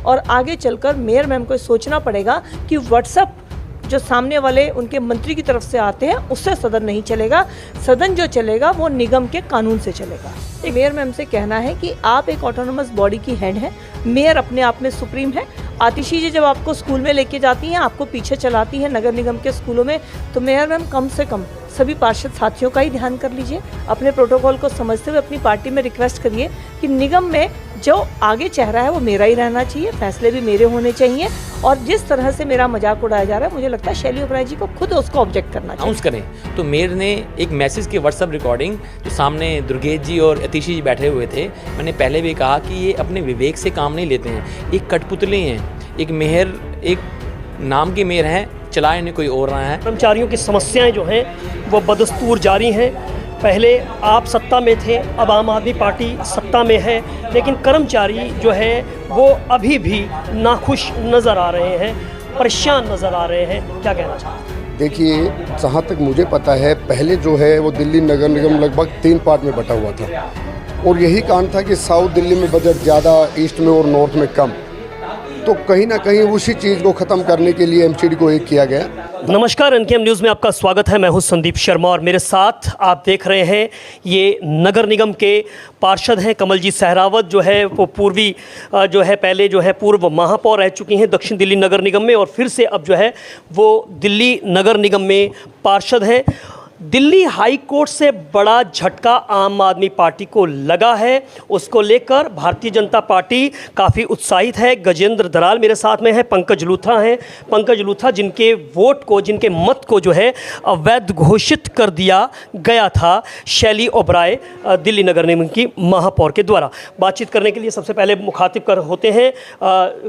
और आगे चलकर मेयर मैम को सोचना पड़ेगा कि व्हाट्सएप जो सामने वाले उनके मंत्री की तरफ से आते हैं उससे सदन नहीं चलेगा। सदन जो चलेगा वो निगम के कानून से चलेगा। मेयर मैम से कहना है कि आप एक ऑटोनोमस बॉडी की हेड हैं, मेयर अपने आप में सुप्रीम है। आतिशी जी जब आपको स्कूल में लेके जाती हैं, आपको पीछे चलाती हैं नगर निगम के स्कूलों में, तो मेयर मैम कम से कम सभी पार्षद साथियों का ही ध्यान कर लीजिए। अपने प्रोटोकॉल को समझते हुए अपनी पार्टी में रिक्वेस्ट करिए कि निगम में जो आगे चेहरा है वो मेरा ही रहना चाहिए, फैसले भी मेरे होने चाहिए। और जिस तरह से मेरा मजाक उड़ाया जा रहा है, मुझे लगता है शैली ओबराय जी को खुद उसको ऑब्जेक्ट करना चाहिए। करें तो मेयर ने एक मैसेज की व्हाट्सएप रिकॉर्डिंग, जो सामने दुर्गेश जी और अतिशी जी बैठे हुए थे, मैंने पहले भी कहा कि ये अपने विवेक से काम नहीं लेते हैं, एक कठपुतले हैं। एक मेयर, एक नाम के मेयर हैं, चलाए इन्हें कोई और रहा है। कर्मचारियों की समस्याएं जो हैं वो बदस्तूर जारी हैं। पहले आप सत्ता में थे, अब आम आदमी पार्टी सत्ता में है, लेकिन कर्मचारी जो है वो अभी भी नाखुश नज़र आ रहे हैं, परेशान नज़र आ रहे हैं। क्या कहना चाहते हैं? देखिए, जहाँ तक मुझे पता है, पहले जो है वो दिल्ली नगर निगम लगभग 3 पार्ट में बटा हुआ था और यही कारण था कि साउथ दिल्ली में बजट ज़्यादा, ईस्ट में और नॉर्थ में कम। तो कहीं ना कहीं उसी चीज़ को ख़त्म करने के लिए एमसीडी को एक किया गया। नमस्कार, एनकेएम न्यूज़ में आपका स्वागत है। मैं हूं संदीप शर्मा और मेरे साथ आप देख रहे हैं ये नगर निगम के पार्षद हैं कमलजीत सहरावत, जो है वो पूर्वी जो है पहले जो है पूर्व महापौर रह चुकी हैं दक्षिण दिल्ली नगर निगम में, और फिर से अब जो है वो दिल्ली नगर निगम में पार्षद हैं। दिल्ली हाई कोर्ट से बड़ा झटका आम आदमी पार्टी को लगा है, उसको लेकर भारतीय जनता पार्टी काफ़ी उत्साहित है। गजेंद्र दराल मेरे साथ में है, पंकज लूथरा हैं। पंकज लूथरा जिनके वोट को, जिनके मत को जो है अवैध घोषित कर दिया गया था शैली ओबराय दिल्ली नगर निगम की महापौर के द्वारा। बातचीत करने के लिए सबसे पहले मुखातिब होते हैं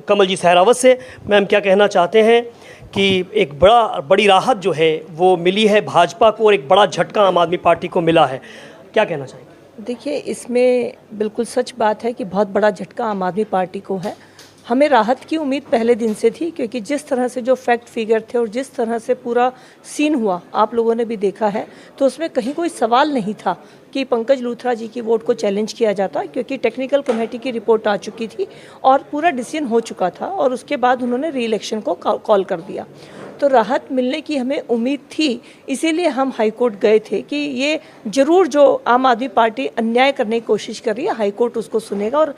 कमलजीत सहरावत से। मैम, क्या कहना चाहते हैं कि एक बड़ी राहत जो है वो मिली है भाजपा को और एक बड़ा झटका आम आदमी पार्टी को मिला है, क्या कहना चाहेंगे? देखिए, इसमें बिल्कुल सच बात है कि बहुत बड़ा झटका आम आदमी पार्टी को है। हमें राहत की उम्मीद पहले दिन से थी, क्योंकि जिस तरह से जो फैक्ट फिगर थे और जिस तरह से पूरा सीन हुआ आप लोगों ने भी देखा है, तो उसमें कहीं कोई सवाल नहीं था कि पंकज लूथरा जी की वोट को चैलेंज किया जाता, क्योंकि टेक्निकल कमेटी की रिपोर्ट आ चुकी थी और पूरा डिसीजन हो चुका था और उसके बाद उन्होंने री इलेक्शन को कॉल कर दिया। तो राहत मिलने की हमें उम्मीद थी, इसीलिए हम हाई कोर्ट गए थे कि ये ज़रूर जो आम आदमी पार्टी अन्याय करने की कोशिश कर रही है, हाई कोर्ट उसको सुनेगा और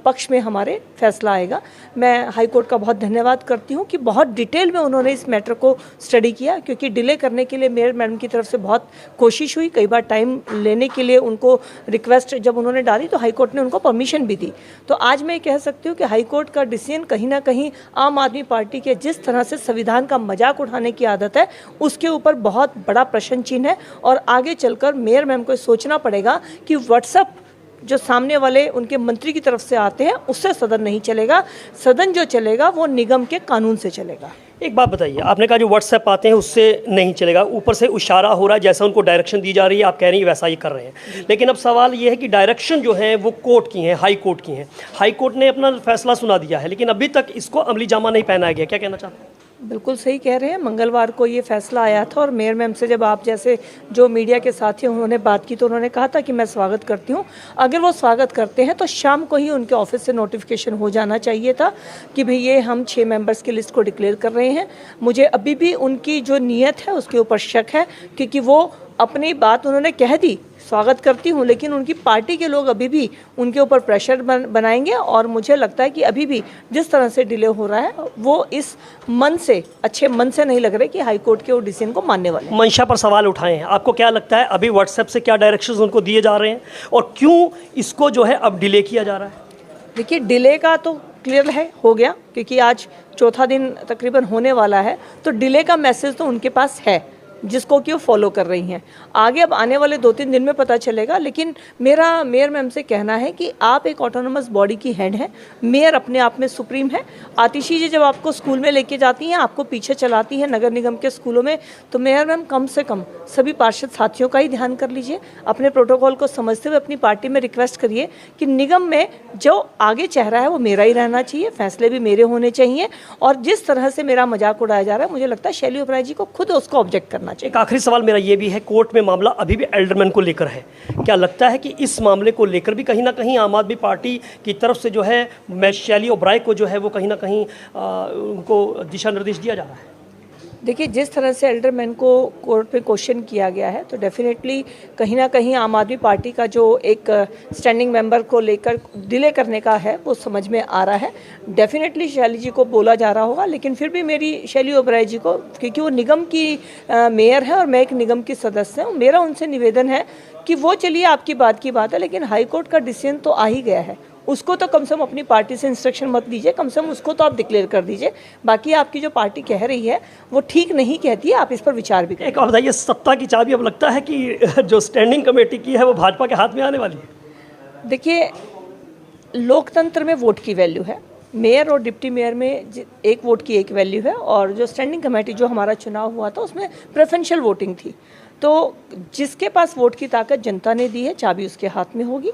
पक्ष में हमारे फैसला आएगा। मैं हाई कोर्ट का बहुत धन्यवाद करती हूँ कि बहुत डिटेल में उन्होंने इस मैटर को स्टडी किया, क्योंकि डिले करने के लिए मेयर मैडम की तरफ से बहुत कोशिश हुई। कई बार टाइम लेने के लिए उनको रिक्वेस्ट जब उन्होंने डाली तो हाई कोर्ट ने उनको परमिशन भी दी। तो आज मैं कह सकती हूँ कि हाई कोर्ट का डिसीजन कहीं ना कहीं आम आदमी पार्टी के जिस तरह से संविधान का मजाक उठाने की आदत है उसके ऊपर बहुत बड़ा प्रश्न चिन्ह है। और आगे चलकर मेयर मैम को सोचना पड़ेगा कि व्हाट्सएप जो सामने वाले उनके मंत्री की तरफ से आते हैं उससे सदन नहीं चलेगा। सदन जो चलेगा वो निगम के कानून से चलेगा। एक बात बताइए, आपने कहा जो व्हाट्सएप आते हैं उससे नहीं चलेगा, ऊपर से इशारा हो रहा है, जैसा उनको डायरेक्शन दी जा रही है आप कह रही हैं वैसा ही कर रहे हैं, लेकिन अब सवाल ये है कि डायरेक्शन जो है वो कोर्ट की हैं, हाई कोर्ट की हैं। हाई कोर्ट ने अपना फैसला सुना दिया है, लेकिन अभी तक इसको अमली जामा नहीं पहनाया गया। क्या कहना चाहते हैं? बिल्कुल सही कह रहे हैं। मंगलवार को ये फैसला आया था और मेयर मैम से जब आप जैसे जो मीडिया के साथी उन्होंने बात की तो उन्होंने कहा था कि मैं स्वागत करती हूँ। अगर वो स्वागत करते हैं तो शाम को ही उनके ऑफिस से नोटिफिकेशन हो जाना चाहिए था कि भाई ये हम 6 मेंबर्स की लिस्ट को डिक्लेयर कर रहे हैं। मुझे अभी भी उनकी जो नीयत है उसके ऊपर शक है, क्योंकि वो अपनी बात उन्होंने कह दी, स्वागत करती हूँ, लेकिन उनकी पार्टी के लोग अभी भी उनके ऊपर प्रेशर बनाएंगे। और मुझे लगता है कि अभी भी जिस तरह से डिले हो रहा है वो इस मन से, अच्छे मन से नहीं लग रहे कि हाई कोर्ट के वो डिसीजन को मानने वाले। मंशा पर सवाल उठाए हैं, आपको क्या लगता है अभी व्हाट्सएप से क्या डायरेक्शंस उनको दिए जा रहे हैं और क्यों इसको जो है अब डिले किया जा रहा है? देखिए, डिले का तो क्लियर है, हो गया, क्योंकि आज चौथा दिन तकरीबन होने वाला है, तो डिले का मैसेज तो उनके पास है जिसको कि वो फॉलो कर रही हैं। आगे अब आने वाले 2-3 दिन में पता चलेगा, लेकिन मेरा मेयर मैम से कहना है कि आप एक ऑटोनोमस बॉडी की हेड हैं, मेयर अपने आप में सुप्रीम है। आतिशी जी जब आपको स्कूल में लेके जाती हैं, आपको पीछे चलाती हैं नगर निगम के स्कूलों में, तो मेयर मैम कम से कम सभी पार्षद साथियों का ही ध्यान कर लीजिए। अपने प्रोटोकॉल को समझते हुए अपनी पार्टी में रिक्वेस्ट करिए कि निगम में जो आगे चेहरा है वो मेरा ही रहना चाहिए, फैसले भी मेरे होने चाहिए। और जिस तरह से मेरा मजाक उड़ाया जा रहा है, मुझे लगता है शैली ओबराय जी को खुद उसको ऑब्जेक्ट करना चाहिए। एक आखिरी सवाल मेरा ये भी है, कोर्ट में मामला अभी भी एल्डरमैन को लेकर है, क्या लगता है कि इस मामले को लेकर भी कहीं ना कहीं आम आदमी पार्टी की तरफ से जो है शैली ओबराय को जो है वो कहीं ना कहीं उनको दिशा निर्देश दिया जा रहा है? देखिए, जिस तरह से एल्डरमैन को कोर्ट में क्वेश्चन किया गया है, तो डेफिनेटली कहीं ना कहीं आम आदमी पार्टी का जो एक स्टैंडिंग मेंबर को लेकर डिले करने का है वो समझ में आ रहा है। डेफिनेटली शैली जी को बोला जा रहा होगा, लेकिन फिर भी मेरी शैली ओबराय जी को, क्योंकि वो निगम की मेयर है और मैं एक निगम की सदस्य हूँ, मेरा उनसे निवेदन है कि वो चलिए आपकी बात की बात है, लेकिन हाईकोर्ट का डिसीजन तो आ ही गया है, उसको तो कम से कम अपनी पार्टी से इंस्ट्रक्शन मत दीजिए, कम से कम उसको तो आप डिक्लेयर कर दीजिए। बाकी आपकी जो पार्टी कह रही है वो ठीक नहीं कहती है, आप इस पर विचार भी करें। एक और बताइए, सत्ता की चाबी अब लगता है कि जो स्टैंडिंग कमेटी की है वो भाजपा के हाथ में आने वाली है? देखिए, लोकतंत्र में वोट की वैल्यू है, मेयर और डिप्टी मेयर में एक वोट की एक वैल्यू है, और जो स्टैंडिंग कमेटी जो हमारा चुनाव हुआ था उसमें प्रेफरेंशियल वोटिंग थी, तो जिसके पास वोट की ताकत जनता ने दी है, चाबी उसके हाथ में होगी।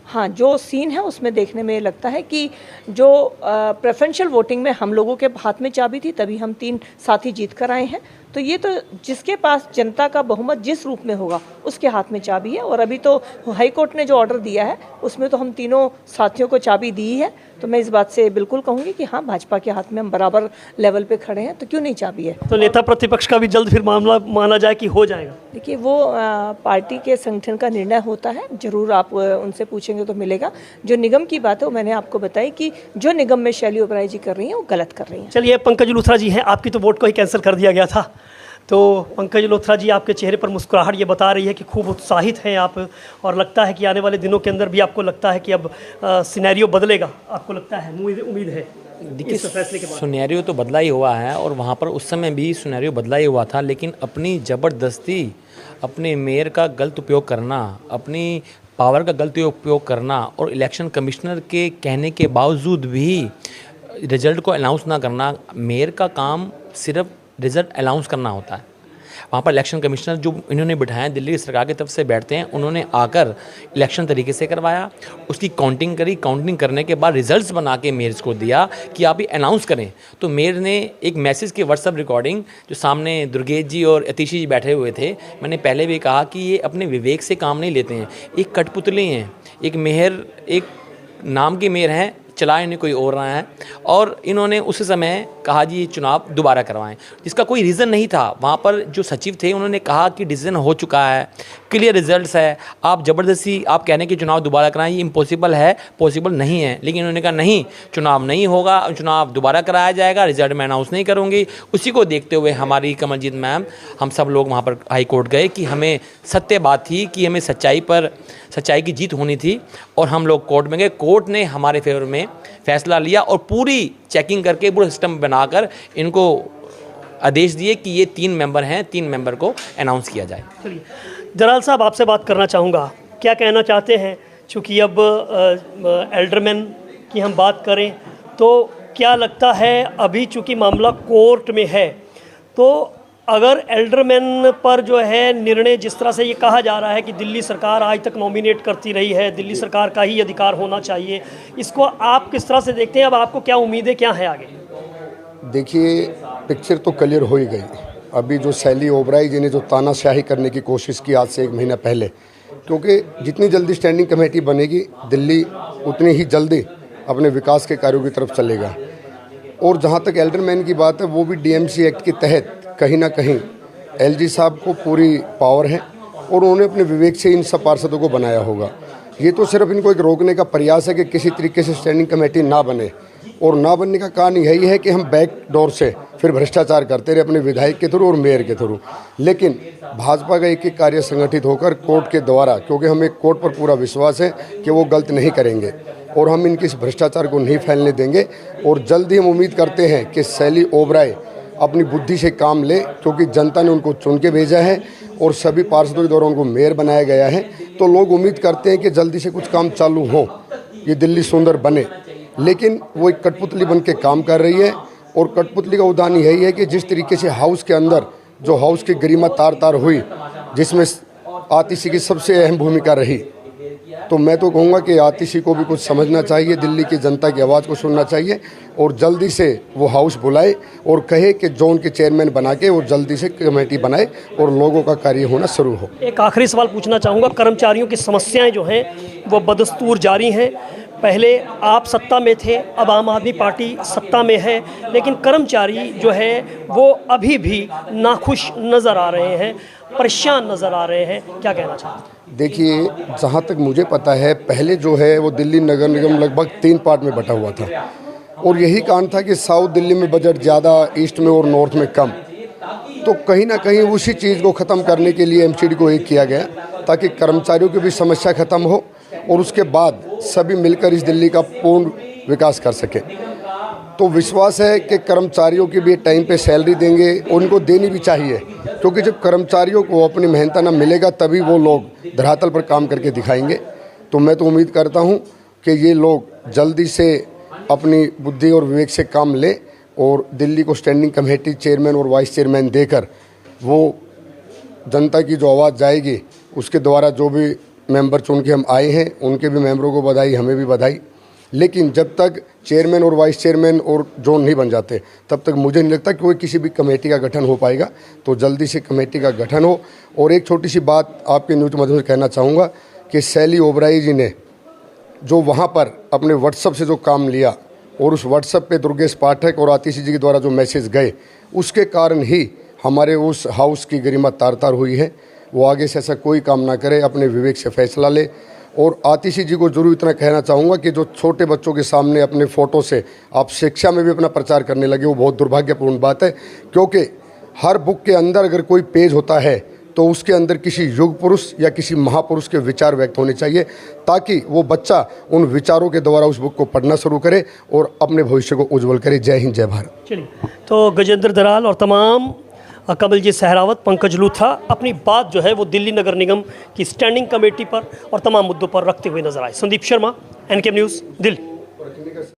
हाँ, जो सीन है उसमें देखने में लगता है कि जो प्रेफरेंशियल वोटिंग में हम लोगों के हाथ में चाबी थी, तभी हम 3 साथी जीत कर आए हैं, तो ये तो जिसके पास जनता का बहुमत जिस रूप में होगा उसके हाथ में चाबी है। और अभी तो हाई कोर्ट ने जो ऑर्डर दिया है उसमें तो हम तीनों साथियों को चाबी दी है, तो मैं इस बात से बिल्कुल कहूँगी कि हाँ, भाजपा के हाथ में हम बराबर लेवल पे खड़े हैं, तो क्यों नहीं चाबी है। तो नेता प्रतिपक्ष का भी जल्द फिर मामला माना जाए कि हो जाएगा? देखिए, वो पार्टी के संगठन का निर्णय होता है, जरूर आप उनसे पूछेंगे तो मिलेगा। जो निगम की बात है वो मैंने आपको बताई कि जो निगम में शैली ओबराय जी कर रही हैं वो गलत कर रही हैं। चलिए, पंकज लूथरा जी हैं, आपकी तो वोट को ही कैंसिल कर दिया गया था, तो पंकज लूथरा जी, आपके चेहरे पर मुस्कुराहट ये बता रही है कि खूब उत्साहित हैं आप, और लगता है कि आने वाले दिनों के अंदर भी आपको लगता है कि अब सिनेरियो बदलेगा, आपको लगता है, उम्मीद है? देखिए, सिनेरियो तो बदला ही हुआ है, और वहाँ पर उस समय भी सिनेरियो बदला ही हुआ था, लेकिन अपनी ज़बरदस्ती, अपने मेयर का गलत उपयोग करना, अपनी पावर का गलत उपयोग करना, और इलेक्शन कमिश्नर के कहने के बावजूद भी रिजल्ट को अनाउंस ना करना, मेयर का काम सिर्फ रिजल्ट अनाउंस करना होता है। वहाँ पर इलेक्शन कमिश्नर जो इन्होंने बिठाया, दिल्ली सरकार की तरफ से बैठते हैं, उन्होंने आकर इलेक्शन तरीके से करवाया, उसकी काउंटिंग करी, काउंटिंग करने के बाद रिजल्ट्स बना के मेयर्स को दिया कि आप ये अनाउंस करें। तो मेयर ने एक मैसेज की व्हाट्सएप रिकॉर्डिंग, जो सामने दुर्गेश जी और अतीशी जी बैठे हुए थे, मैंने पहले भी कहा कि ये अपने विवेक से काम नहीं लेते हैं, एक कठपुतली हैं, एक मेयर, एक नाम की मेयर हैं, चला इन्हें कोई और रहा है, और इन्होंने उस समय कहा जी ये चुनाव दोबारा करवाएं, जिसका कोई रीज़न नहीं था। वहाँ पर जो सचिव थे उन्होंने कहा कि डिसीजन हो चुका है, क्लियर रिजल्ट्स है, आप ज़बरदस्ती आप कहने कि चुनाव दोबारा कराएं, ये इम्पॉसिबल है, पॉसिबल नहीं है। लेकिन उन्होंने कहा नहीं, चुनाव नहीं होगा, चुनाव दोबारा कराया जाएगा, रिजल्ट मैं अनाउंस नहीं करूँगी। उसी को देखते हुए हमारी कमलजीत मैम, हम सब लोग वहाँ पर हाई कोर्ट गए कि हमें सत्य बात थी कि हमें सच्चाई की जीत होनी थी, और हम लोग कोर्ट में गए। कोर्ट ने हमारे फेवर में फैसला लिया और पूरी चेकिंग करके पूरा सिस्टम बनाकर इनको आदेश दिए कि ये 3 मेंबर हैं, 3 मेंबर को अनाउंस किया जाए। चलिए, जलाल साहब, आपसे बात करना चाहूँगा, क्या कहना चाहते हैं? चूँकि अब एल्डरमैन की हम बात करें तो क्या लगता है, अभी चूँकि मामला कोर्ट में है, तो अगर एल्डरमैन पर जो है निर्णय, जिस तरह से ये कहा जा रहा है कि दिल्ली सरकार आज तक नॉमिनेट करती रही है, दिल्ली सरकार का ही अधिकार होना चाहिए, इसको आप किस तरह से देखते हैं? अब आपको क्या उम्मीदें क्या हैं आगे? देखिए, पिक्चर तो क्लियर हो ही गई। अभी जो शैली ओबराय जी ने जो तानाशाही करने की कोशिश की आज से 1 महीना पहले, क्योंकि जितनी जल्दी स्टैंडिंग कमेटी बनेगी, दिल्ली उतनी ही जल्दी अपने विकास के कार्यों की तरफ चलेगा। और जहाँ तक एल्डरमैन की बात है, वो भी DMC एक्ट के तहत कहीं ना कहीं LG साहब को पूरी पावर है, और उन्होंने अपने विवेक से इन सब पार्षदों को बनाया होगा। ये तो सिर्फ इनको एक रोकने का प्रयास है कि किसी तरीके से स्टैंडिंग कमेटी ना बने, और ना बनने का कारण यही है कि हम बैक डोर से फिर भ्रष्टाचार करते रहे अपने विधायक के थ्रू और मेयर के थ्रू। लेकिन भाजपा का एक कार्य संगठित होकर कोर्ट के द्वारा, क्योंकि हमें कोर्ट पर पूरा विश्वास है कि वो गलत नहीं करेंगे, और हम इनके इस भ्रष्टाचार को नहीं फैलने देंगे। और जल्द ही हम उम्मीद करते हैं कि शैली ओबराय अपनी बुद्धि से काम ले, क्योंकि जनता ने उनको चुन के भेजा है और सभी पार्षदों के द्वारा उनको मेयर बनाया गया है। तो लोग उम्मीद करते हैं कि जल्दी से कुछ काम चालू हो, ये दिल्ली सुंदर बने। लेकिन वो एक कठपुतली बन के काम कर रही है। और कठपुतली का उदाहरण यही है कि जिस तरीके से हाउस के अंदर जो हाउस की गरिमा तार तार हुई, जिसमें आतिशी की सबसे अहम भूमिका रही, तो मैं तो कहूँगा कि आतिशी को भी कुछ समझना चाहिए, दिल्ली की जनता की आवाज़ को सुनना चाहिए और जल्दी से वो हाउस बुलाए और कहे कि जोन के चेयरमैन बना के वो जल्दी से कमेटी बनाए और लोगों का कार्य होना शुरू हो। एक आखिरी सवाल पूछना चाहूँगा, कर्मचारियों की समस्याएं जो हैं वो बदस्तूर जारी हैं। पहले आप सत्ता में थे, अब आम आदमी पार्टी सत्ता में है, लेकिन कर्मचारी जो है वो अभी भी नाखुश नज़र आ रहे हैं, परेशान नज़र आ रहे हैं। क्या कहना चाहते हैं? देखिए, जहाँ तक मुझे पता है पहले जो है वो दिल्ली नगर निगम लगभग 3 पार्ट में बटा हुआ था और यही कारण था कि साउथ दिल्ली में बजट ज़्यादा, ईस्ट में और नॉर्थ में कम। तो कहीं ना कहीं उसी चीज़ को ख़त्म करने के लिए एमसीडी को एक किया गया ताकि कर्मचारियों की भी समस्या ख़त्म हो और उसके बाद सभी मिलकर इस दिल्ली का पूर्ण विकास कर सके। तो विश्वास है कि कर्मचारियों की भी टाइम पे सैलरी देंगे, उनको देनी भी चाहिए, क्योंकि जब कर्मचारियों को अपनी मेहनत ना मिलेगा तभी वो लोग धरातल पर काम करके दिखाएंगे। तो मैं तो उम्मीद करता हूँ कि ये लोग जल्दी से अपनी बुद्धि और विवेक से काम लें और दिल्ली को स्टैंडिंग कमेटी चेयरमैन और वाइस चेयरमैन देकर वो जनता की जो आवाज़ जाएगी उसके द्वारा जो भी मेंबर चुन के हम आए हैं उनके भी मेंबरों को बधाई, हमें भी बधाई। लेकिन जब तक चेयरमैन और वाइस चेयरमैन और जोन नहीं बन जाते तब तक मुझे नहीं लगता कि कोई किसी भी कमेटी का गठन हो पाएगा। तो जल्दी से कमेटी का गठन हो। और एक छोटी सी बात आपके न्यूज़ माध्यम से कहना चाहूँगा कि शैली ओबराई जी ने जो वहाँ पर अपने व्हाट्सएप से जो काम लिया और उस व्हाट्सएप पे दुर्गेश पाठक और आतिशी जी के द्वारा जो मैसेज गए, उसके कारण ही हमारे उस हाउस की गरिमा तार तार हुई है। वो आगे से ऐसा कोई काम ना करे, अपने विवेक से फैसला ले। और आतिशी जी को जरूर इतना कहना चाहूँगा कि जो छोटे बच्चों के सामने अपने फ़ोटो से आप शिक्षा में भी अपना प्रचार करने लगे, वो बहुत दुर्भाग्यपूर्ण बात है। क्योंकि हर बुक के अंदर अगर कोई पेज होता है तो उसके अंदर किसी युग पुरुष या किसी महापुरुष के विचार व्यक्त होने चाहिए, ताकि वो बच्चा उन विचारों के द्वारा उस बुक को पढ़ना शुरू करे और अपने भविष्य को उज्जवल करे। जय हिंद, जय भारत। चलिए, तो गजेंद्र दराल और तमाम कमलजीत सहरावत, पंकज लूथा अपनी बात जो है वो दिल्ली नगर निगम की स्टैंडिंग कमेटी पर और तमाम मुद्दों पर रखते हुए नजर आए। Sandeep Sharma, NK news, Delhi.